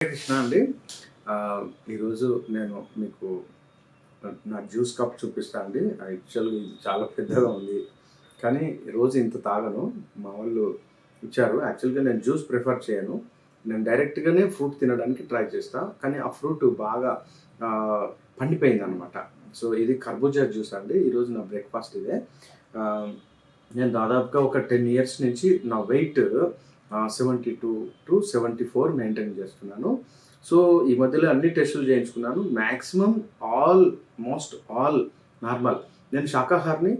కృష్ణ అండి. ఈరోజు నేను మీకు నా జ్యూస్ కప్ చూపిస్తా అండి. యాక్చువల్‌గా ఇది చాలా పెద్దగా ఉంది. కానీ రోజు ఇంత తాగను. మా వాళ్ళు ఇచ్చారు. యాక్చువల్‌గా నేను జ్యూస్ ప్రిఫర్ చేయను. నేను డైరెక్ట్‌గానే ఫ్రూట్ తినడానికి ట్రై చేస్తా. కానీ ఆ ఫ్రూట్ బాగా ఆహ్, పండిపోయిందనమాట. సో, ఇది కర్బూజా జ్యూస్ అండి. ఈరోజు నా బ్రేక్‌ఫాస్ట్ ఇదే. ఆహ్, నేను దాదాపుగా ఒక 10 ఇయర్స్ నుంచి నా వెయిట్ 72-74 మెయింటైన్ చేస్తున్నాను. సో, ఈ మధ్యలో అన్ని టెస్టులు చేయించుకున్నాను. Maximum almost all normal. నేను శాకాహారిని,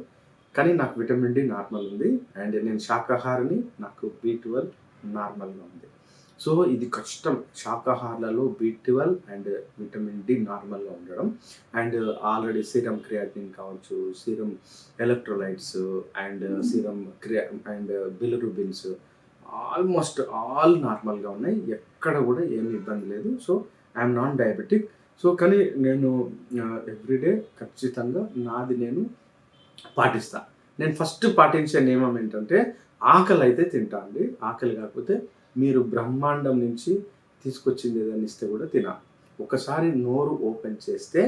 కానీ నాకు విటమిన్ డి నార్మల్ ఉంది. అండ్ నేను శాకాహారిని, నాకు బి12 నార్మల్‌గా ఉంది. సో, ఇది కష్టం శాకాహారులలో బి12 అండ్ విటమిన్ డి నార్మల్‌గా ఉండడం. అండ్ ఆల్రెడీ సీరం క్రియాటిన్ కావచ్చు, serum electrolytes and serum and bilirubins almost all నార్మల్‌గా ఉన్నాయి. ఎక్కడ కూడా ఏమి ఇబ్బంది లేదు. So, I'm non diabetic. So, కానీ నేను ఎవ్రీడే ఖచ్చితంగా నాది నేను పాటిస్తా. నేను ఫస్ట్ పాటించే నియమం ఏంటంటే, ఆకలైతే తింటా అండి. ఆకలి కాకపోతే మీరు బ్రహ్మాండం నుంచి తీసుకొచ్చింది ఏదైనా ఇస్తే కూడా తినా. ఒకసారి నోరు ఓపెన్ చేస్తే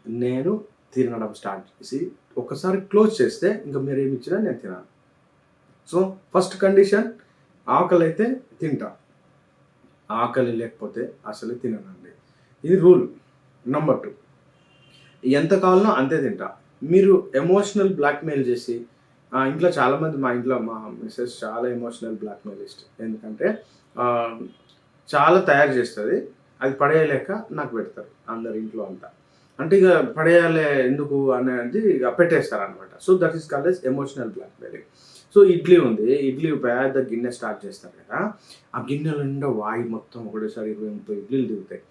నేను తినడం స్టార్ట్ చేసి, ఒకసారి క్లోజ్ చేస్తే ఇంక మీరేమి ఇచ్చినా నేను తినను. సో, ఫస్ట్ కండిషన్ ఆకలైతే తింటా. ఆకలి లేకపోతే అసలు తిననండి. ఇది రూల్. నంబర్ 2 ఎంత కావాలనో అంతే తింటా. మీరు ఎమోషనల్ బ్లాక్‌మెయిల్ చేసి ఇంట్లో చాలామంది మా ఇంట్లో మా మిసెస్ చాలా ఎమోషనల్ బ్లాక్‌మెయిలిస్ట్. ఎందుకంటే ఆహ్, చాలా తయారు చేస్తది. అది పడేయలేక నాకు పెడతారు అందరు ఇంట్లో అంతా. అంటే ఇక పడేయాలే ఎందుకు అనేది ఇక పెట్టేస్తారనమాట. So, that is called as emotional blackmailing. So, idli ఉంది. ఇడ్లీ పెద్ద గిన్నె స్టార్ట్ చేస్తారు కదా! ఆ గిన్నెల నిండా వాయి మొత్తం ఒకటేసారి 20, 30 ఇడ్లీలు దిగుతాయి.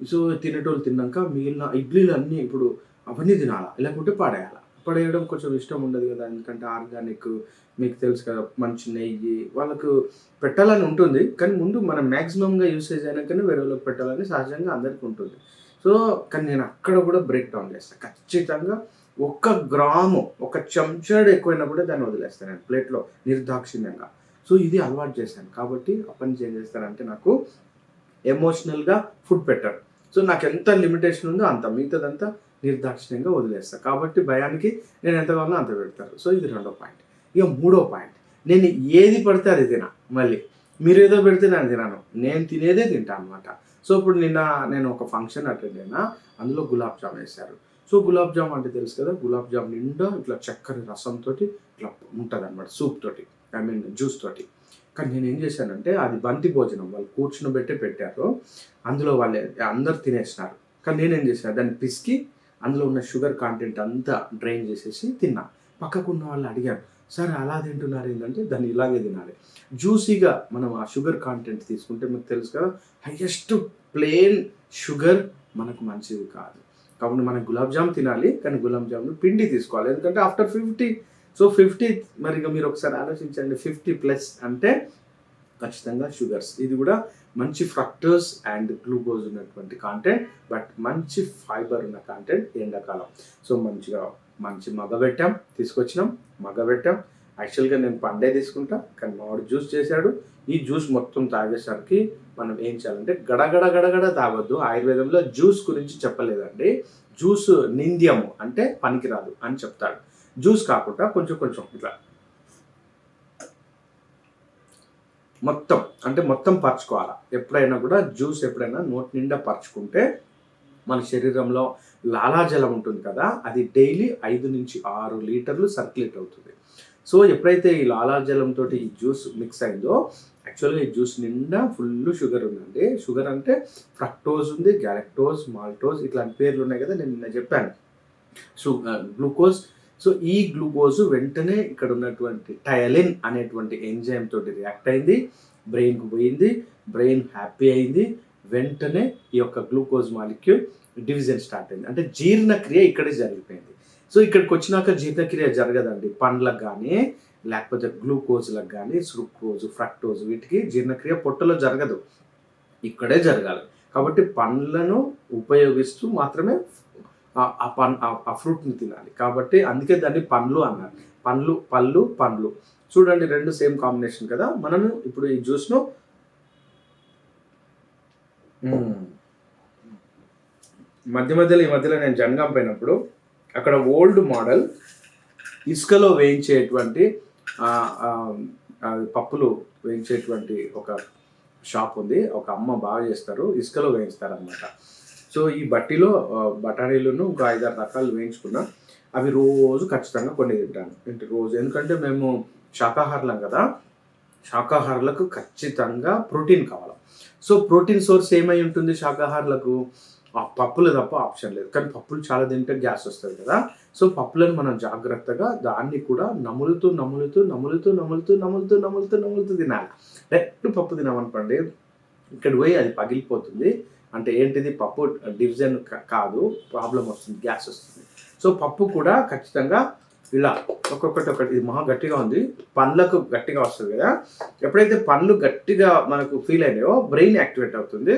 సో, తినేటోళ్ళు తిన్నాక మిగిలిన ఇడ్లీలన్నీ ఇప్పుడు అవన్నీ తినాలా, లేకుంటే పడేయాలా. పడేయడం కొంచెం ఇష్టం ఉండదు కదా! ఎందుకంటే ఆర్గానిక్ మీకు తెలుసు కదా! మంచి నెయ్యి వాళ్ళకు పెట్టాలని ఉంటుంది. కానీ ముందు మనం మాక్సిమమ్‌గా యూసేజ్ అయినాకనే వేరే వాళ్ళకి పెట్టాలని సహజంగా అందరికి ఉంటుంది. సో, కానీ నేను అక్కడ కూడా బ్రేక్ డౌన్ చేస్తా. ఖచ్చితంగా ఒక్క గ్రాము, ఒక చెంచాడు ఎక్కువైనా కూడా దాన్ని వదిలేస్తాను నేను ప్లేట్‌లో నిర్దాక్షిణ్యంగా. సో, ఇది అలవాటు చేశాను. కాబట్టి అప్పటినుంచి ఏం చేస్తానంటే నాకు ఎమోషనల్‌గా ఫుడ్ పెట్టరు. సో, నాకెంత లిమిటేషన్ ఉందో అంత. మిగతాదంతా నిర్దాక్షిణ్యంగా వదిలేస్తా. కాబట్టి భయానికి నేను ఎంత కావాలో అంత పెడతారు. సో, ఇది రెండో పాయింట్. ఇక మూడో పాయింట్. నేను ఏది పడితే అది తినా మళ్ళీ. మీరేదో పెడితే నేను తినను. నేను తినేదే తింటా అనమాట. సో, ఇప్పుడు నిన్న నేను ఒక ఫంక్షన్ అటెండ్ అయినా. అందులో గులాబ్ జామ్ ఏశారు. సో, గులాబ్ జామ్ అంటే తెలుసు కదా! గులాబ్ జామ్ నిండా ఇట్లా చక్కర రసంతోటి ఇట్లా ఉంటదనమాట. సూప్ తోటి. ఐ మీన్ జ్యూస్ తోటి. కానీ నేనేం చేశానంటే అది బంతి భోజనం. వాళ్ళు కూర్చునబెట్టే పెట్టారు. అందులో అందరూ తినేసినారు. కానీ నేనేం చేశాను దాన్ని పిసికి అందులో ఉన్న షుగర్ కంటెంట్ అంతా డ్రైన్ చేసేసి తిన్నా. పక్కకున్న వాళ్ళు అడిగారు, "సార్ అలా తింటున్నారు ఏంటంటే దాన్ని ఇలాగే తినాలి." జ్యూసీగా మనం ఆ షుగర్ కంటెంట్ తీసుకుంటే మీకు తెలుసు కదా! హైయెస్ట్ ప్లెయిన్ షుగర్ మనకు మంచిది కాదు. కాబట్టి మనం గులాబ్ జామ్ తినాలి. కానీ గులాబ్ జామ్‌లో పిండి తీసుకోవాలి. ఎందుకంటే ఆఫ్టర్ 50 సో, 50 మరి ఇక మీరు ఒకసారి ఆలోచించండి. 50+ అంటే ఖచ్చితంగా షుగర్స్. ఇది కూడా మంచి ఫ్రక్టోజ్ అండ్ గ్లూకోజ్ ఉన్నటువంటి కంటెంట్. బట్ మంచి ఫైబర్ ఉన్న కంటెంట్ ఎండాకాలం. సో, మంచి మగ్గబెట్టాం. తీసుకొచ్చినాం. మగ్గబెట్టాం. యాక్చువల్‌గా నేను పండే తీసుకుంటా. కానీ మా వాడు జ్యూస్ చేశాడు. ఈ జ్యూస్ మొత్తం తాగేసరికి మనం ఏం చేయాలంటే గడగడ గడగడ తాగొద్దు. ఆయుర్వేదంలో జ్యూస్ గురించి చెప్పలేదండి. జ్యూస్ నింద్యము అంటే పనికిరాదు అని చెప్తాడు. జ్యూస్ కాకుండా కొంచెం కొంచెం ఇట్లా మొత్తం అంటే మొత్తం పరచుకోవాలా. ఎప్పుడైనా కూడా జ్యూస్ ఎప్పుడైనా నోటి నిండా పరుచుకుంటే మన శరీరంలో లాలాజలం ఉంటుంది కదా! అది డైలీ 5-6 లీటర్లు సర్క్యులేట్ అవుతుంది. సో, ఎప్పుడైతే ఈ లాలాజలంతోటి ఈ జ్యూస్ మిక్స్ అయిందో యాక్చువల్‌గా ఈ జ్యూస్ నిండా ఫుల్లు షుగర్ ఉందండి. షుగర్ అంటే ఫ్రక్టోజ్ ఉంది, గ్యాలక్టోజ్, మాల్టోజ్ ఇట్లాంటి పేర్లు ఉన్నాయి కదా! నేను నిన్న చెప్పాను. గ్లూకోజ్. సో, ఈ గ్లూకోజ్ వెంటనే ఇక్కడ ఉన్నటువంటి టయలిన్ అనేటువంటి ఎంజైమ్ తోటి రియాక్ట్ అయింది. బ్రెయిన్‌కి పోయింది. బ్రెయిన్ హ్యాపీ అయింది. వెంటనే ఈ యొక్క గ్లూకోజ్ మాలిక్యూల్ డివిజన్ స్టార్ట్ అయింది. అంటే జీర్ణక్రియ ఇక్కడే జరిగిపోయింది. సో, ఇక్కడికొచ్చినాక జీర్ణక్రియ జరగదండి. పండ్లకు గానీ, లేకపోతే గ్లూకోజ్‌లకు గానీ, సుక్రోజ్, ఫ్రక్టోజ్ వీటికి జీర్ణక్రియ పొట్టలో జరగదు. ఇక్కడే జరగాలి. కాబట్టి పండ్లను ఉపయోగిస్తూ మాత్రమే ఆ ఫ్రూట్‌ని తినాలి. కాబట్టి అందుకే దాన్ని పండ్లు అన్నారు. పళ్ళు. చూడండి 2 సేమ్ కాంబినేషన్ కదా! మనము ఇప్పుడు ఈ జ్యూస్‌ను హ్మ్. ఈ మధ్యలో నేను జనగాం పోయినప్పుడు అక్కడ ఓల్డ్ మోడల్ ఇసుకలో వేయించేటువంటి పప్పులు వేయించేటువంటి ఒక షాప్ ఉంది. ఒక అమ్మ బాగా చేస్తారు, ఇసుకలో వేయిస్తారు అనమాట. సో ఈ బట్టీలో బఠానీలను ఒక 5-6 రకాలు వేయించుకున్నా. అవి రోజు ఖచ్చితంగా కొన్ని తింటాను రోజు. ఎందుకంటే మేము శాకాహారులం కదా, శాకాహారులకు ఖచ్చితంగా ప్రోటీన్ కావాలి. సో ప్రోటీన్ సోర్స్ ఏమై ఉంటుంది శాకాహారులకు? ఆ పప్పులు తప్ప ఆప్షన్ లేదు. కానీ పప్పులు చాలా తింటే గ్యాస్ వస్తుంది కదా. సో పప్పులను మనం జాగ్రత్తగా దాన్ని కూడా నములుతూ తినాలి. డైరెక్ట్ పప్పు తినామనుకోండి, ఇక్కడ పోయి అది పగిలిపోతుంది. అంటే ఏంటిది, పప్పు డివిజన్ కాదు, ప్రాబ్లం వస్తుంది, గ్యాస్ వస్తుంది. సో పప్పు కూడా ఖచ్చితంగా ఇలా ఒకటి ఇది మహా గట్టిగా ఉంది, పండ్లకు గట్టిగా వస్తుంది కదా. ఎప్పుడైతే పండ్లు గట్టిగా మనకు ఫీల్ అయినాయో బ్రెయిన్ యాక్టివేట్ అవుతుంది,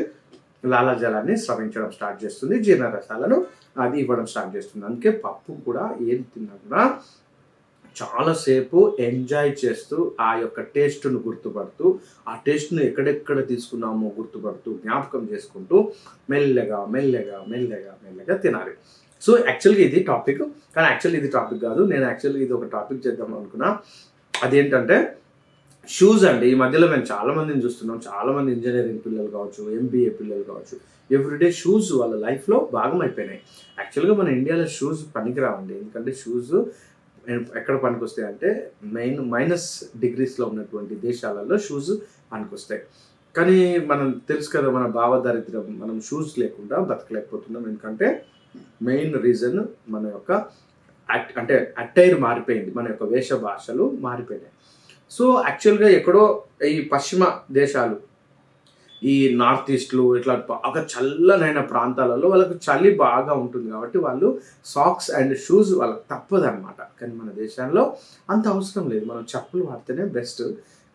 లాలాజలాన్ని స్రవించడం స్టార్ట్ చేస్తుంది, జీర్ణరసాలను అది ఇవ్వడం స్టార్ట్ చేస్తుంది. అందుకే పప్పు కూడా ఏం తిన్నా కూడా చాలాసేపు ఎంజాయ్ చేస్తూ ఆ యొక్క టేస్ట్ను గుర్తుపడుతూ, ఆ టేస్ట్ను ఎక్కడెక్కడ తీసుకున్నామో గుర్తుపడుతూ జ్ఞాపకం చేసుకుంటూ మెల్లగా తినాలి. సో యాక్చువల్గా ఇది టాపిక్, కానీ యాక్చువల్లీ ఇది టాపిక్ కాదు. నేను యాక్చువల్గా ఇది ఒక టాపిక్ చేద్దాం అనుకున్నా. అదేంటంటే షూస్ అండి. ఈ మధ్యలో మేము చాలామందిని చూస్తున్నాం, చాలామంది ఇంజనీరింగ్ పిల్లలు కావచ్చు, ఎంబీఏ పిల్లలు కావచ్చు, ఎవ్రీడే షూస్ వాళ్ళ లైఫ్లో భాగం అయిపోయినాయి. యాక్చువల్గా మన ఇండియాలో షూస్ పనికిరావండి. ఎందుకంటే షూస్ ఎక్కడ పనికొస్తాయి అంటే మైనస్ డిగ్రీస్లో ఉన్నటువంటి దేశాలలో షూస్ పనికొస్తాయి. కానీ మనం తెలుసు కదా, మన భావదారిద్ర్యం, మనం షూస్ లేకుండా బతకలేకపోతున్నాం. ఎందుకంటే మెయిన్ రీజన్ మన యొక్క అంటే అటైర్ మారిపోయింది, మన యొక్క వేష భాషలు మారిపోయినాయి. సో యాక్చువల్గా ఎక్కడో ఈ పశ్చిమ దేశాలు, ఈ నార్త్ ఈస్ట్లు, ఇట్లా బాగా చల్లనైన ప్రాంతాలలో వాళ్ళకి చలి బాగా ఉంటుంది కాబట్టి వాళ్ళు సాక్స్ అండ్ షూస్ వాళ్ళకి తప్పదన్నమాట. కానీ మన దేశంలో అంత అవసరం లేదు, మనం చెప్పులు వాడితేనే బెస్ట్.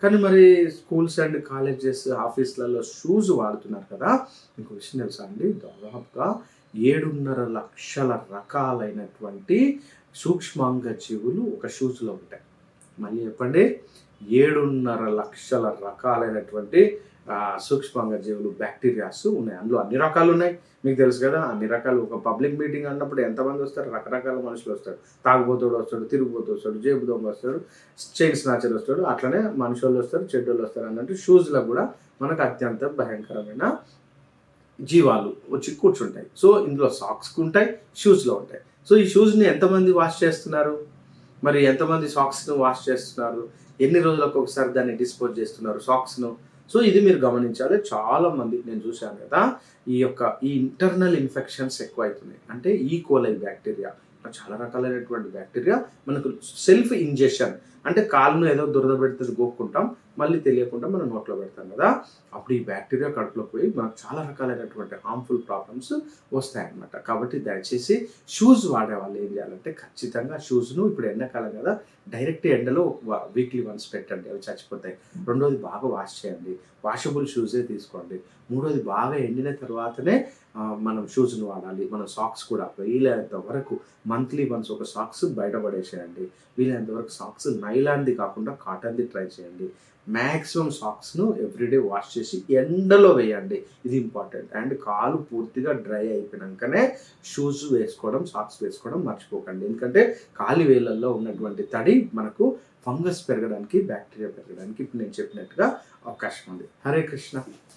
కానీ మరి స్కూల్స్ అండ్ కాలేజెస్, ఆఫీస్లలో షూస్ వాడుతున్నారు కదా. ఇంకో విషయం తెలుసా అండి, దాదాపుగా 7.5 లక్షల రకాలైనటువంటి సూక్ష్మాంగ జీవులు ఒక షూస్లో ఉంటాయి. మళ్ళీ చెప్పండి, 7.5 లక్షల రకాలైనటువంటి సూక్ష్మాంగ జీవులు, బ్యాక్టీరియాస్ ఉన్నాయి. అందులో అన్ని రకాలు ఉన్నాయి, మీకు తెలుసు కదా. అన్ని రకాలు. ఒక పబ్లిక్ మీటింగ్ అన్నప్పుడు ఎంతమంది వస్తారు? రకరకాల మనుషులు వస్తారు. తాగుబోతోడు వస్తాడు, తిరుగుబోతు వస్తాడు, జేబు దొంగ వస్తాడు, చైన్ స్నాచర్ వస్తాడు, అట్లనే మనుషులు వస్తారు, చెడ్డోళ్ళు వస్తారు అన్నట్టు షూస్లో కూడా మనకు అత్యంత భయంకరమైన జీవాలు వచ్చి కూర్చుంటాయి. సో ఇందులో సాక్స్ ఉంటాయి, షూస్లో ఉంటాయి. సో ఈ షూస్ని ఎంతమంది వాష్ చేస్తున్నారు? మరి ఎంతమంది సాక్స్ను వాష్ చేస్తున్నారు? ఎన్ని రోజులకు ఒకసారి దాన్ని డిస్పోజ్ చేస్తున్నారు సాక్స్ను? సో ఇది మీరు గమనించాలి. చాలామంది నేను చూశాను కదా, ఈ ఇంటర్నల్ ఇన్ఫెక్షన్స్ ఎక్కువ అవుతున్నాయి. అంటే ఈకోలై బ్యాక్టీరియా, చాలా రకాలైనటువంటి బ్యాక్టీరియా మనకు సెల్ఫ్ ఇంజెక్షన్, అంటే కాలును ఏదో దురద పెడితే గోక్కుంటాం, మళ్ళీ తెలియకుండా మనం నోట్లో పెడతాం కదా. అప్పుడు ఈ బ్యాక్టీరియా కడుపులోకి పోయి మనకు చాలా రకాలైనటువంటి హార్మ్ఫుల్ ప్రాబ్లమ్స్ వస్తాయన్నమాట. కాబట్టి దయచేసి షూస్ వాడే వాళ్ళు ఏం చేయాలంటే, ఖచ్చితంగా షూస్ను ఇప్పుడు ఎండాకాలం కదా, డైరెక్ట్ ఎండలో వీక్లీ వన్స్ పెట్టండి, అవి చచ్చిపోతాయి. రెండోది బాగా వాష్ చేయండి, వాషబుల్ షూసే తీసుకోండి. మూడోది బాగా ఎండిన తర్వాతనే మనం షూస్ను వాడాలి. మన సాక్స్ కూడా వీలైనంత వరకు మంత్లీ వన్స్ ఒక సాక్స్ బయటపడేసేయండి. వీలైనంత వరకు సాక్స్ నైలాన్ది కాకుండా కాటన్ది ట్రై చేయండి. మ్యాక్సిమం సాక్స్ను ఎవ్రీడే వాష్ చేసి ఎండలో వేయండి, ఇది ఇంపార్టెంట్. అండ్ కాలు పూర్తిగా డ్రై అయిపోయినాకనే షూస్ వేసుకోవడం, సాక్స్ వేసుకోవడం మర్చిపోకండి. ఎందుకంటే కాలి వేళ్ళల్లో ఉన్నటువంటి తడి మనకు ఫంగస్ పెరగడానికి, బ్యాక్టీరియా పెరగడానికి ఇప్పుడు నేను చెప్పినట్టుగా అవకాశం ఉంది. హరే కృష్ణ.